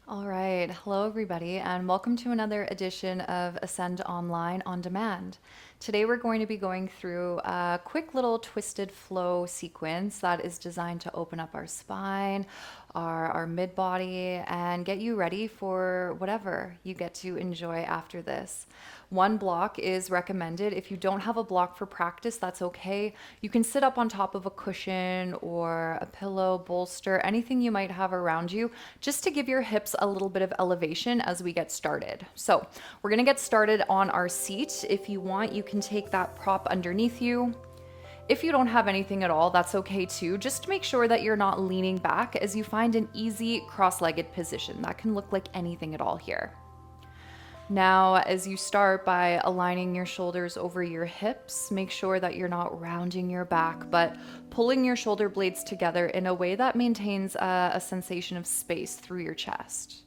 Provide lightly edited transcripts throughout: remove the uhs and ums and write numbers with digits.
All right. Hello, everybody, and welcome to another edition of Ascend Online on Demand. Today, we're going to be going through a quick little twisted flow sequence that is designed to open up our spine, our mid body, and get you ready for whatever you get to enjoy after this. One block is recommended. If you don't have a block for practice, that's okay. You can sit up on top of a cushion or a pillow, bolster, anything you might have around you, just to give your hips a little bit of elevation as we get started. So we're gonna get started on our seat. If you want, you can take that prop underneath you. If you don't have anything at all, that's okay too. Just make sure that you're not leaning back as you find an easy cross-legged position. That can look like anything at all here. Now, as you start by aligning your shoulders over your hips, make sure that you're not rounding your back, but pulling your shoulder blades together in a way that maintains a sensation of space through your chest.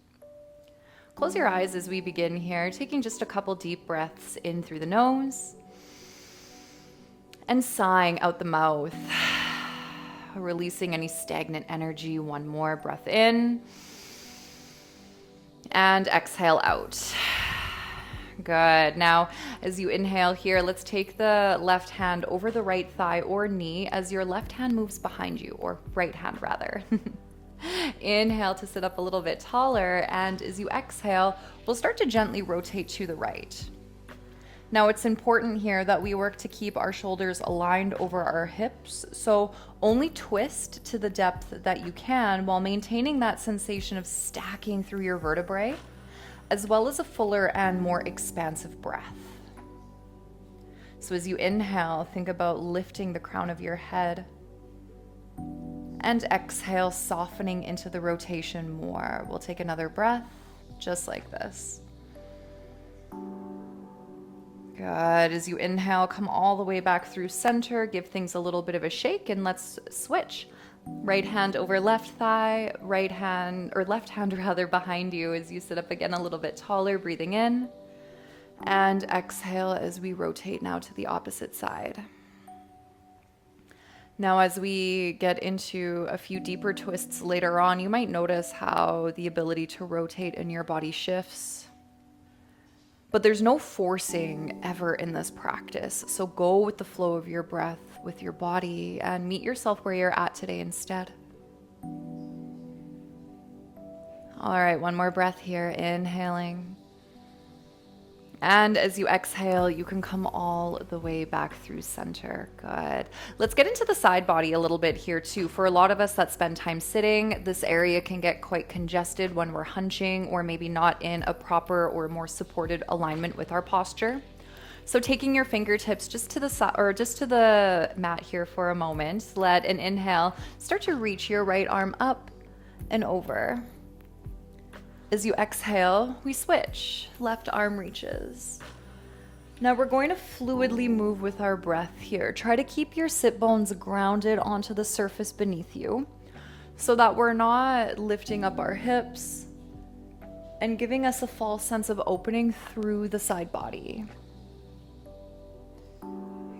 Close your eyes as we begin here, taking just a couple deep breaths in through the nose and sighing out the mouth, releasing any stagnant energy. One more breath in and exhale out. Good. Now, as you inhale here, let's take the left hand over the right thigh or knee as your left hand moves behind you, or right hand rather. Inhale to sit up a little bit taller, and as you exhale, we'll start to gently rotate to the right. Now, it's important here that we work to keep our shoulders aligned over our hips, so only twist to the depth that you can while maintaining that sensation of stacking through your vertebrae, as well as a fuller and more expansive breath. So as you inhale, think about lifting the crown of your head, and exhale, softening into the rotation more. We'll take another breath, just like this. Good. As you inhale, come all the way back through center, give things a little bit of a shake, and let's switch. Right hand over left thigh, right hand, or left hand rather, behind you as you sit up again a little bit taller, breathing in. And exhale as we rotate now to the opposite side. Now, as we get into a few deeper twists later on, you might notice how the ability to rotate in your body shifts. But there's no forcing ever in this practice. So go with the flow of your breath, with your body, and meet yourself where you're at today instead. All right, one more breath here, inhaling. And as you exhale, you can come all the way back through center. Good. Let's get into the side body a little bit here too. For a lot of us that spend time sitting, this area can get quite congested when we're hunching or maybe not in a proper or more supported alignment with our posture. So taking your fingertips just to the side or just to the mat here for a moment, let an inhale start to reach your right arm up and over. As you exhale, we switch. Left arm reaches. Now we're going to fluidly move with our breath here. Try to keep your sit bones grounded onto the surface beneath you so that we're not lifting up our hips and giving us a false sense of opening through the side body.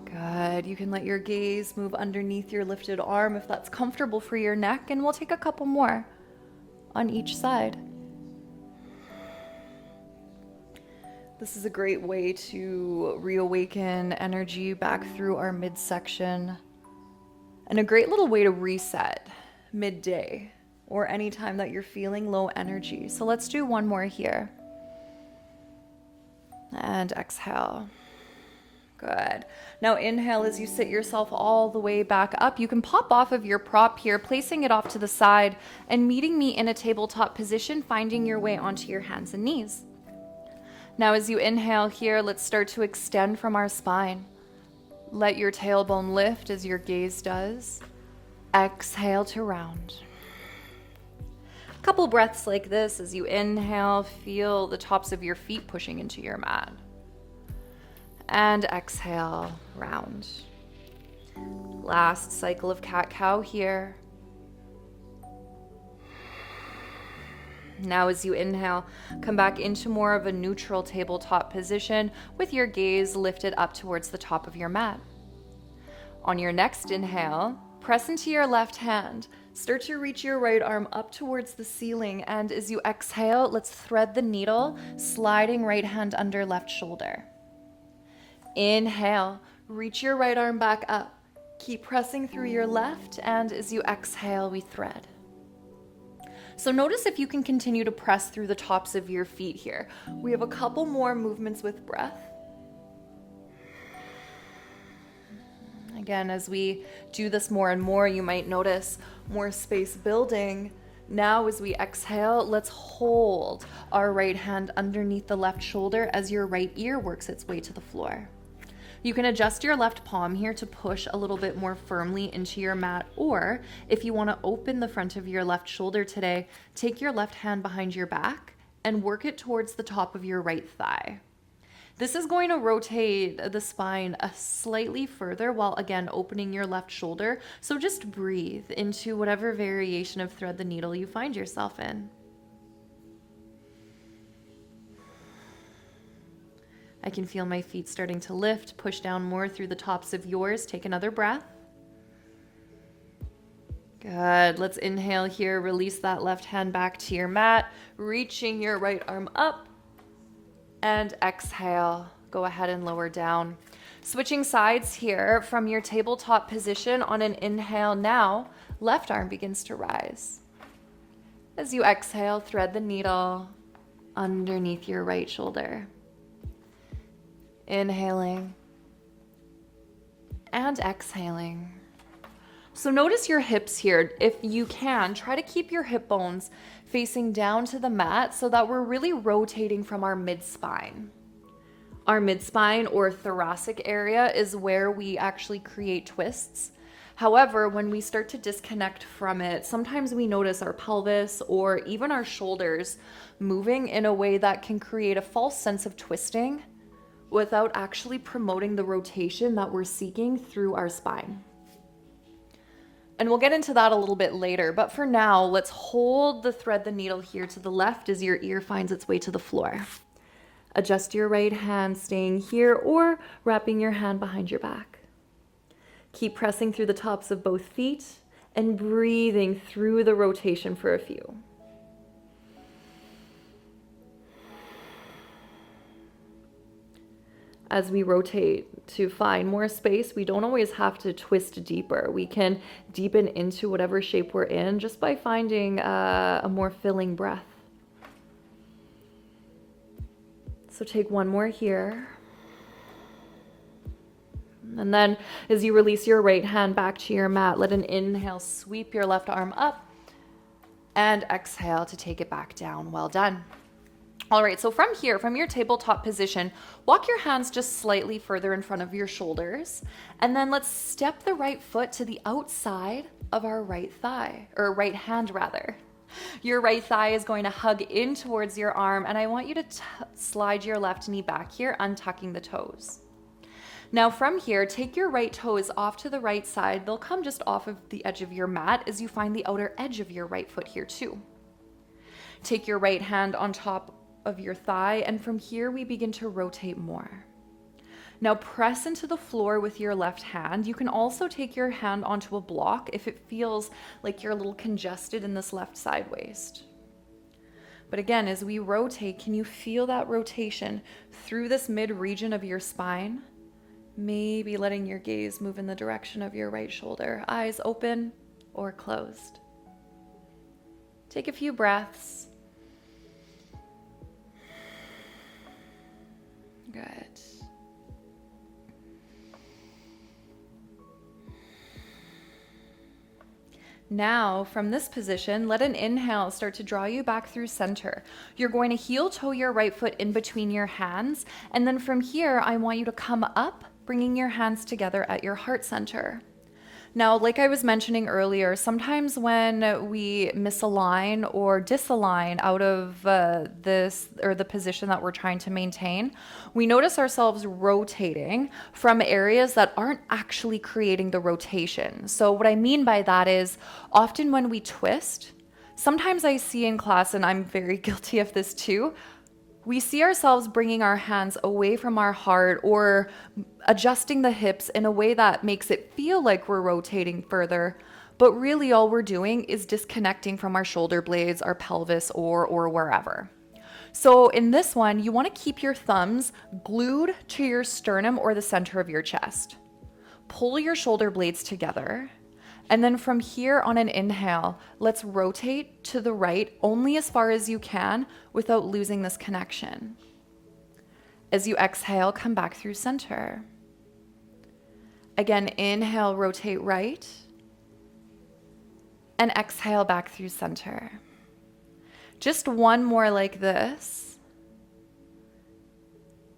Good. You can let your gaze move underneath your lifted arm if that's comfortable for your neck, and we'll take a couple more on each side. This is a great way to reawaken energy back through our midsection, and a great little way to reset midday or any time that you're feeling low energy. So let's do one more here. And exhale. Good. Now inhale as you sit yourself all the way back up. You can pop off of your prop here, placing it off to the side and meeting me in a tabletop position, finding your way onto your hands and knees. Now, as you inhale here, let's start to extend from our spine. Let your tailbone lift as your gaze does. Exhale to round. A couple breaths like this as you inhale, feel the tops of your feet pushing into your mat. And exhale, round. Last cycle of cat-cow here. Now as you inhale, come back into more of a neutral tabletop position with your gaze lifted up towards the top of your mat. On your next inhale, press into your left hand, Start to reach your right arm up towards the ceiling, and as you exhale, let's thread the needle, sliding right hand under left shoulder. Inhale, reach your right arm back up. Keep pressing through your left, and as you exhale, we thread. So notice if you can continue to press through the tops of your feet here. We have a couple more movements with breath. Again, as we do this more and more, you might notice more space building. Now, as we exhale, let's hold our right hand underneath the left shoulder as your right ear works its way to the floor. You can adjust your left palm here to push a little bit more firmly into your mat, or if you want to open the front of your left shoulder today, take your left hand behind your back and work it towards the top of your right thigh. This is going to rotate the spine slightly further while again opening your left shoulder. So just breathe into whatever variation of thread the needle you find yourself in. I can feel my feet starting to lift, push down more through the tops of yours. Take another breath. Good. Let's inhale here. Release that left hand back to your mat, reaching your right arm up. And exhale. Go ahead and lower down. Switching sides here from your tabletop position on an inhale now, left arm begins to rise. As you exhale, thread the needle underneath your right shoulder. Inhaling and exhaling. So notice your hips here. If you can, try to keep your hip bones facing down to the mat so that we're really rotating from our mid-spine. Our mid-spine or thoracic area is where we actually create twists. However, when we start to disconnect from it, sometimes we notice our pelvis or even our shoulders moving in a way that can create a false sense of twisting without actually promoting the rotation that we're seeking through our spine. And we'll get into that a little bit later, but for now, let's hold the thread the needle here to the left as your ear finds its way to the floor. Adjust your right hand staying here or wrapping your hand behind your back. Keep pressing through the tops of both feet and breathing through the rotation for a few. As we rotate to find more space, we don't always have to twist deeper. We can deepen into whatever shape we're in just by finding a more filling breath. So take one more here. And then as you release your right hand back to your mat, let an inhale sweep your left arm up and exhale to take it back down. Well done. All right, so from here, from your tabletop position, walk your hands just slightly further in front of your shoulders, and then let's step the right foot to the outside of our right thigh, or right hand rather. Your right thigh is going to hug in towards your arm, and I want you to slide your left knee back here, untucking the toes. Now from here, take your right toes off to the right side. They'll come just off of the edge of your mat as you find the outer edge of your right foot here too. Take your right hand on top of your thigh, and from here we begin to rotate more. Now press into the floor with your left hand. You can also take your hand onto a block if it feels like you're a little congested in this left side waist. But again, as we rotate, can you feel that rotation through this mid region of your spine? Maybe letting your gaze move in the direction of your right shoulder, eyes open or closed. Take a few breaths. Good. Now, from this position, let an inhale start to draw you back through center. You're going to heel toe your right foot in between your hands, and then from here, I want you to come up, bringing your hands together at your heart center. Now, like I was mentioning earlier, sometimes when we misalign or disalign out of this or the position that we're trying to maintain, we notice ourselves rotating from areas that aren't actually creating the rotation. So what I mean by that is often when we twist, sometimes I see in class, and I'm very guilty of this too, we see ourselves bringing our hands away from our heart or adjusting the hips in a way that makes it feel like we're rotating further. But really all we're doing is disconnecting from our shoulder blades, our pelvis, or wherever. So in this one, you want to keep your thumbs glued to your sternum or the center of your chest. Pull your shoulder blades together. And then from here on an inhale, let's rotate to the right only as far as you can without losing this connection. As you exhale, come back through center. Again, inhale, rotate right. And exhale back through center. Just one more like this.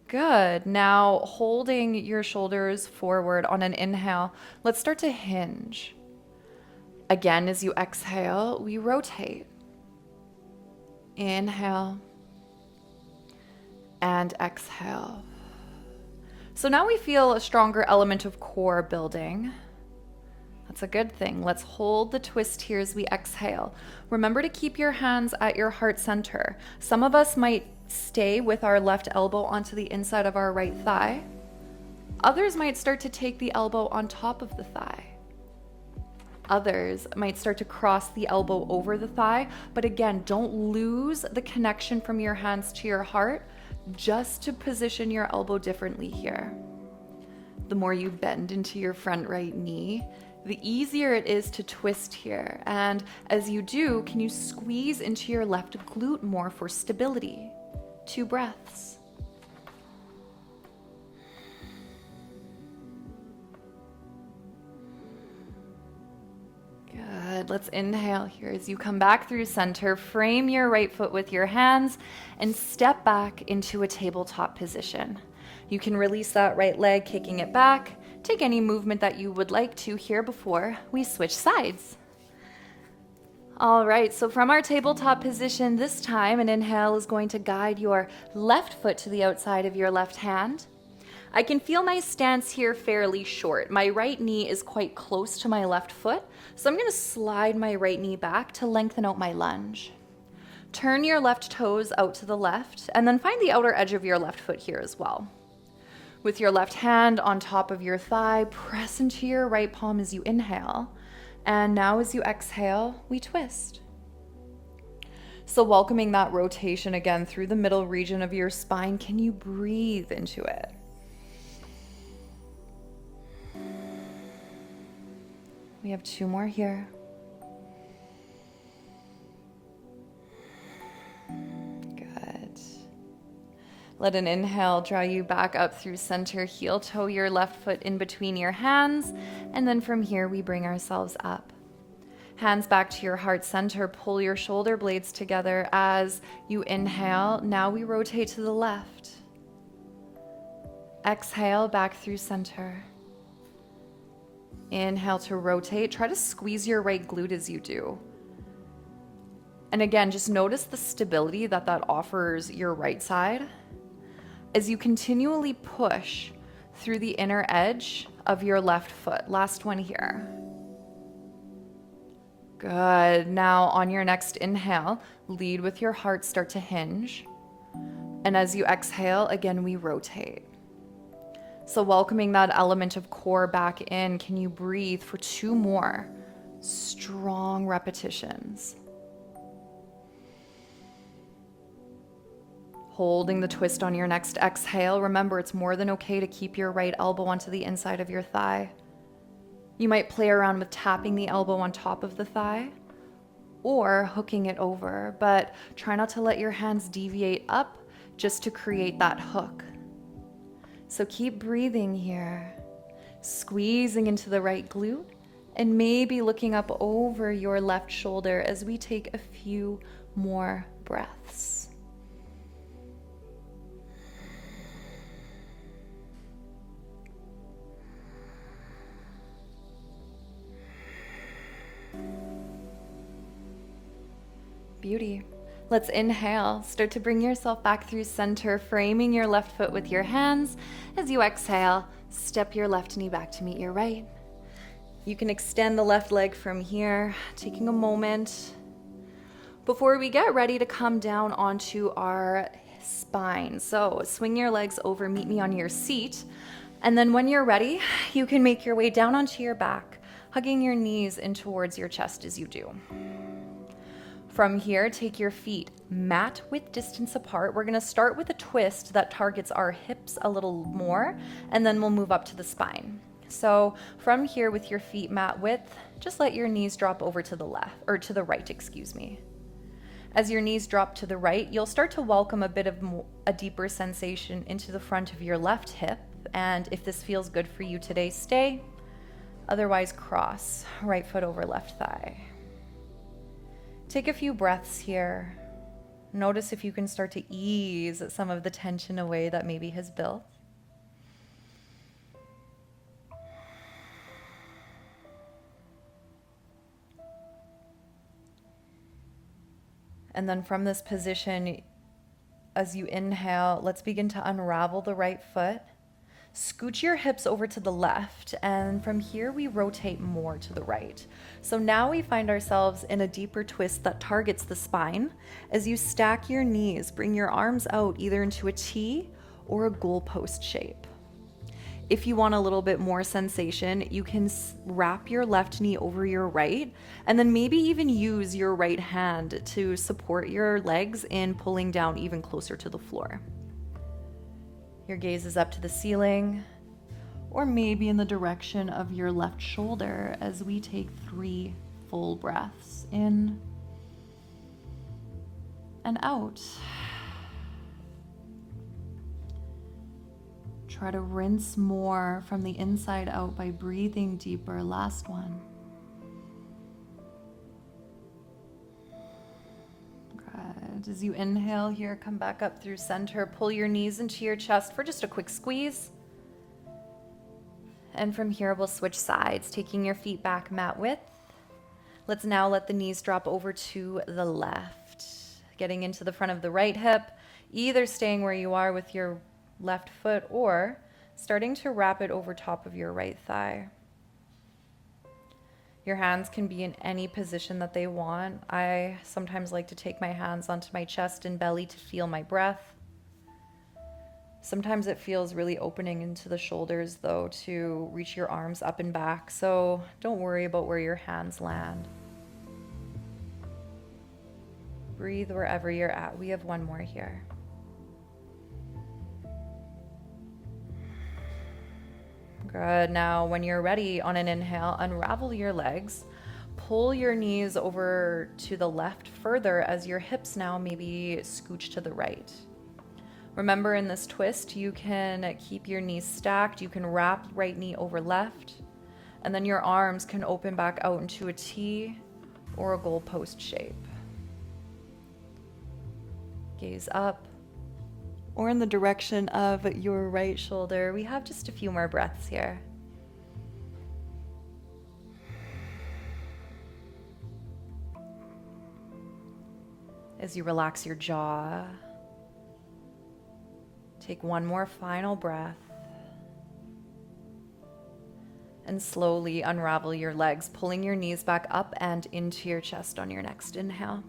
Good. Now holding your shoulders forward on an inhale, let's start to hinge. Again, as you exhale, we rotate. Inhale and exhale. So now we feel a stronger element of core building. That's a good thing. Let's hold the twist here as we exhale. Remember to keep your hands at your heart center. Some of us might stay with our left elbow onto the inside of our right thigh. Others might start to take the elbow on top of the thigh. Others might start to cross the elbow over the thigh, but again, don't lose the connection from your hands to your heart, just to position your elbow differently here. The more you bend into your front right knee, the easier it is to twist here. And as you do, can you squeeze into your left glute more for stability? 2 breaths. Good. Let's inhale here as you come back through center. Frame your right foot with your hands and step back into a tabletop position. You can release that right leg, kicking it back. Take any movement that you would like to here before we switch sides. All right, so from our tabletop position, this time an inhale is going to guide your left foot to the outside of your left hand. I can feel my stance here fairly short. My right knee is quite close to my left foot, so I'm going to slide my right knee back to lengthen out my lunge. Turn your left toes out to the left, and then find the outer edge of your left foot here as well. With your left hand on top of your thigh, press into your right palm as you inhale. And now as you exhale, we twist. So welcoming that rotation again through the middle region of your spine, can you breathe into it? We have 2 more here. Good. Let an inhale draw you back up through center, heel toe your left foot in between your hands, and then from here we bring ourselves up. Hands back to your heart center, pull your shoulder blades together as you inhale. Now we rotate to the left. Exhale back through center. Inhale to rotate. Try to squeeze your right glute as you do. And again, just notice the stability that offers your right side as you continually push through the inner edge of your left foot. Last one here. Good. Now on your next inhale, lead with your heart, start to hinge. And as you exhale, again, we rotate. So welcoming that element of core back in, can you breathe for 2 more strong repetitions? Holding the twist on your next exhale. Remember, it's more than okay to keep your right elbow onto the inside of your thigh. You might play around with tapping the elbow on top of the thigh or hooking it over, but try not to let your hands deviate up just to create that hook. So keep breathing here, squeezing into the right glute and maybe looking up over your left shoulder as we take a few more breaths. Beauty. Let's inhale. Start to bring yourself back through center, framing your left foot with your hands. As you exhale, step your left knee back to meet your right. You can extend the left leg from here, taking a moment before we get ready to come down onto our spine. So swing your legs over, meet me on your seat. And then when you're ready, you can make your way down onto your back, hugging your knees in towards your chest as you do. From here, take your feet mat width distance apart. We're gonna start with a twist that targets our hips a little more, and then we'll move up to the spine. So from here with your feet mat width, just let your knees drop over to the left, or to the right, excuse me. As your knees drop to the right, you'll start to welcome a bit of a deeper sensation into the front of your left hip. And if this feels good for you today, stay. Otherwise, cross right foot over left thigh. Take a few breaths here. Notice if you can start to ease some of the tension away that maybe has built. And then from this position, as you inhale, let's begin to unravel the right foot. Scooch your hips over to the left, and from here we rotate more to the right. So now we find ourselves in a deeper twist that targets the spine. As you stack your knees, bring your arms out either into a T or a goalpost shape. If you want a little bit more sensation, you can wrap your left knee over your right, and then maybe even use your right hand to support your legs in pulling down even closer to the floor. Your gaze is up to the ceiling, or maybe in the direction of your left shoulder as we take 3 full breaths in and out. Try to rinse more from the inside out by breathing deeper. Last one. Good. As you inhale here, come back up through center. Pull your knees into your chest for just a quick squeeze. And from here, we'll switch sides, taking your feet back mat width. Let's now let the knees drop over to the left, getting into the front of the right hip, either staying where you are with your left foot or starting to wrap it over top of your right thigh. Your hands can be in any position that they want. I sometimes like to take my hands onto my chest and belly to feel my breath. Sometimes it feels really opening into the shoulders though to reach your arms up and back, so don't worry about where your hands land. Breathe wherever you're at. We have one more here. Good. Now, when you're ready on an inhale, unravel your legs. Pull your knees over to the left further as your hips now maybe scooch to the right. Remember, in this twist, you can keep your knees stacked. You can wrap right knee over left, and then your arms can open back out into a T or a goalpost shape. Gaze up or in the direction of your right shoulder. We have just a few more breaths here. As you relax your jaw, take one more final breath and slowly unravel your legs, pulling your knees back up and into your chest on your next inhale.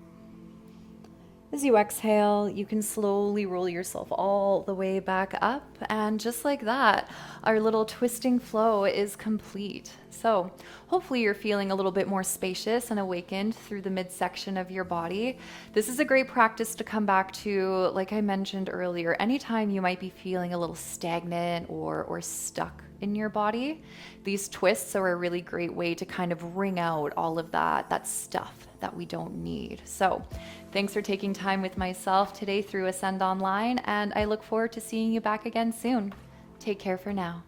As you exhale, you can slowly roll yourself all the way back up, and just like that, our little twisting flow is complete. So hopefully you're feeling a little bit more spacious and awakened through the midsection of your body. This is a great practice to come back to, like I mentioned earlier, anytime you might be feeling a little stagnant or stuck in your body. These twists are a really great way to kind of wring out all of that stuff that we don't need. So thanks for taking time with myself today through Ascend Online, and I look forward to seeing you back again soon. Take care for now.